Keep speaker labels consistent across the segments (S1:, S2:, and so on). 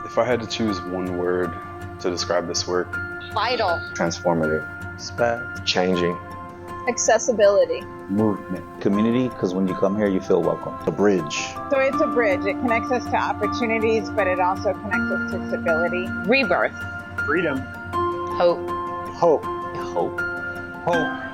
S1: If I had to choose one word to describe this work,
S2: Vital.
S3: Transformative.
S4: Spat.
S3: Changing.
S2: Accessibility.
S4: Movement. Community, because when you come here, you feel welcome.
S3: A bridge.
S5: So it's a bridge. It connects us to opportunities, but it also connects us to stability.
S2: Rebirth.
S6: Freedom.
S2: Hope.
S3: Hope.
S4: Hope. Hope.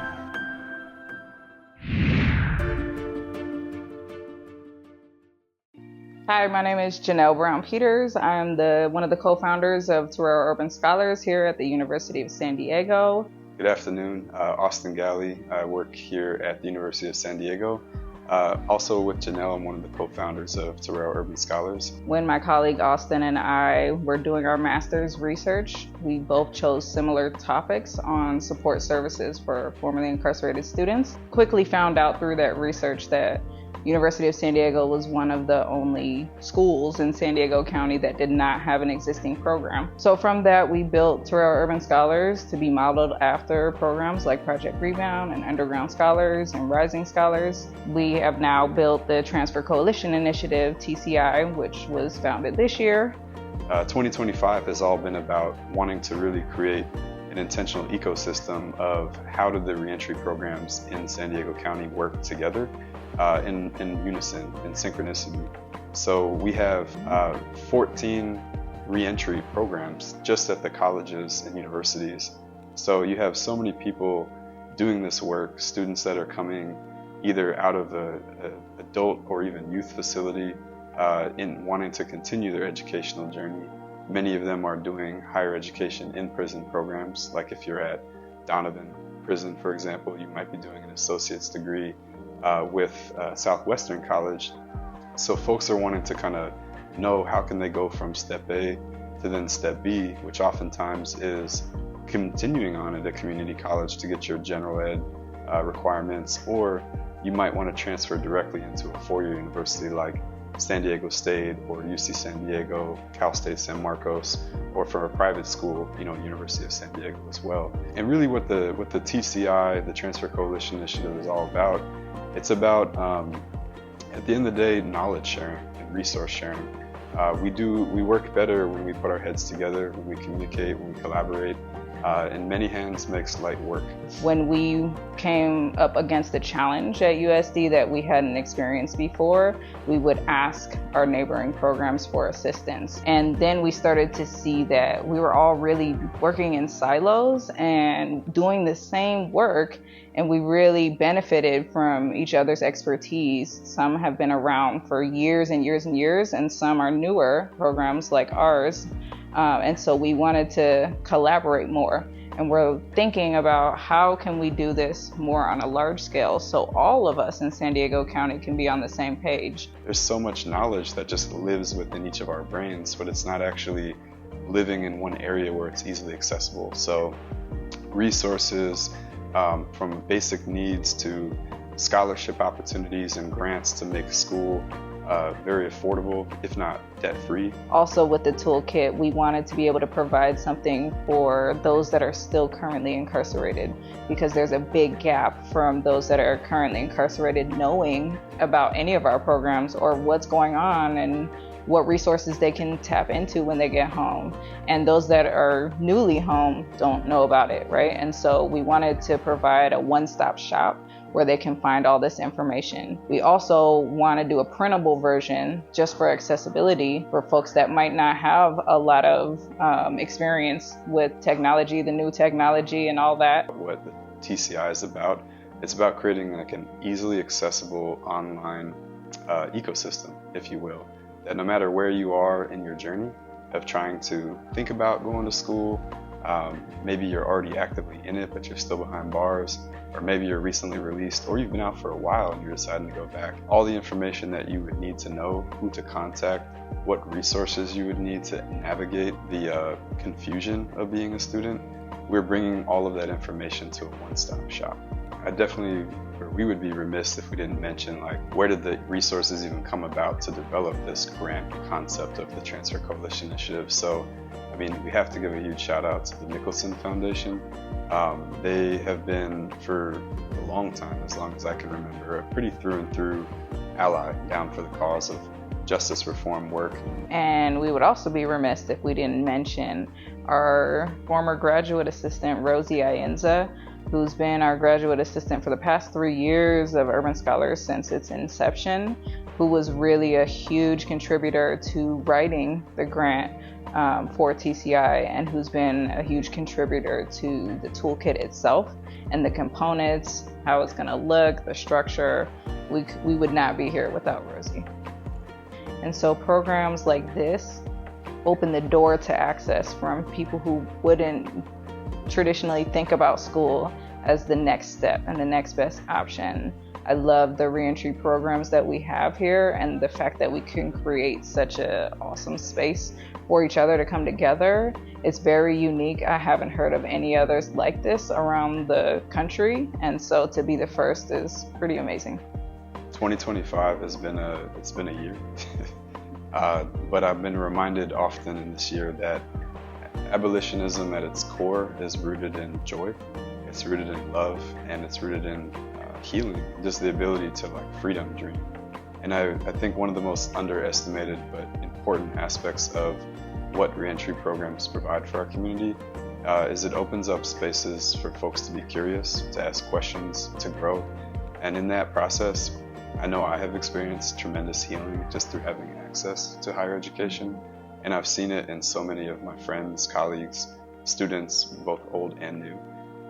S7: Hi, my name is Janelle Brown-Peters. I'm one of the co-founders of Torero Urban Scholars here at the University of San Diego.
S1: Good afternoon, Austin Galley. I work here at the University of San Diego. Also with Janelle, I'm one of the co-founders of Torero Urban Scholars.
S7: When my colleague Austin and I were doing our master's research, we both chose similar topics on support services for formerly incarcerated students. Quickly found out through that research that University of San Diego was one of the only schools in San Diego County that did not have an existing program. So from that, we built Torero Urban Scholars to be modeled after programs like Project Rebound and Underground Scholars and Rising Scholars. We have now built the Transfer Coalition Initiative, TCI, which was founded this year.
S1: 2025 has all been about wanting to really create an intentional ecosystem of how do the reentry programs in San Diego County work together in unison, in synchronicity. So we have 14 reentry programs just at the colleges and universities. So you have so many people doing this work, students that are coming either out of a adult or even youth facility in wanting to continue their educational journey. Many of them are doing higher education in prison programs, like if you're at Donovan Prison, for example, you might be doing an associate's degree with Southwestern College. So folks are wanting to kind of know how can they go from step A to then step B, which oftentimes is continuing on at a community college to get your general ed requirements, or you might want to transfer directly into a four-year university like San Diego State or UC San Diego, Cal State San Marcos, or from a private school, University of San Diego as well. And really what the TCI, the Transfer Coalition Initiative, is all about, it's about, at the end of the day, knowledge sharing and resource sharing. We work better when we put our heads together, when we communicate, when we collaborate, and many hands makes light work.
S7: When we came up against the challenge at USD that we hadn't experienced before, we would ask our neighboring programs for assistance. And then we started to see that we were all really working in silos and doing the same work, and we really benefited from each other's expertise. Some have been around for years and years and years, and some are newer programs like ours. And so we wanted to collaborate more. And we're thinking about how can we do this more on a large scale so all of us in San Diego County can be on the same page.
S1: There's so much knowledge that just lives within each of our brains, but it's not actually living in one area where it's easily accessible. So resources, from basic needs to scholarship opportunities and grants to make school very affordable, if not debt-free.
S7: Also with the toolkit, we wanted to be able to provide something for those that are still currently incarcerated, because there's a big gap from those that are currently incarcerated knowing about any of our programs or what's going on and what resources they can tap into when they get home. And those that are newly home don't know about it, right? And so we wanted to provide a one-stop shop where they can find all this information. We also want to do a printable version just for accessibility for folks that might not have a lot of experience with technology, the new technology and all that.
S1: What the TCI is about, it's about creating like an easily accessible online ecosystem, if you will, that no matter where you are in your journey of trying to think about going to school, maybe you're already actively in it, but you're still behind bars, or maybe you're recently released, or you've been out for a while and you're deciding to go back. All the information that you would need to know, who to contact, what resources you would need to navigate the confusion of being a student, we're bringing all of that information to a one-stop shop. We would be remiss if we didn't mention, where did the resources even come about to develop this grant concept of the Transfer Coalition Initiative? So, we have to give a huge shout out to the Nicholson Foundation. They have been, for a long time, as long as I can remember, a pretty through and through ally down for the cause of justice reform work.
S7: And we would also be remiss if we didn't mention our former graduate assistant, Rosie Ayenza, who's been our graduate assistant for the past 3 years of Urban Scholars since its inception, who was really a huge contributor to writing the grant for TCI, and who's been a huge contributor to the toolkit itself and the components, how it's going to look, the structure. We would not be here without Rosie. And so programs like this open the door to access from people who wouldn't traditionally think about school as the next step and the next best option. I love the reentry programs that we have here, and the fact that we can create such an awesome space for each other to come together. It's very unique. I haven't heard of any others like this around the country, and so to be the first is pretty amazing.
S1: 2025 has been a year, but I've been reminded often in this year that abolitionism at its core is rooted in joy, it's rooted in love, and it's rooted in healing, just the ability to freedom dream. And I think one of the most underestimated but important aspects of what reentry programs provide for our community is it opens up spaces for folks to be curious, to ask questions, to grow. And in that process, I know I have experienced tremendous healing just through having access to higher education, and I've seen it in so many of my friends, colleagues, students, both old and new.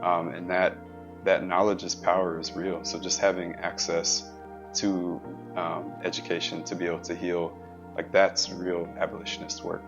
S1: And that knowledge is power is real. So just having access to education to be able to heal, that's real abolitionist work.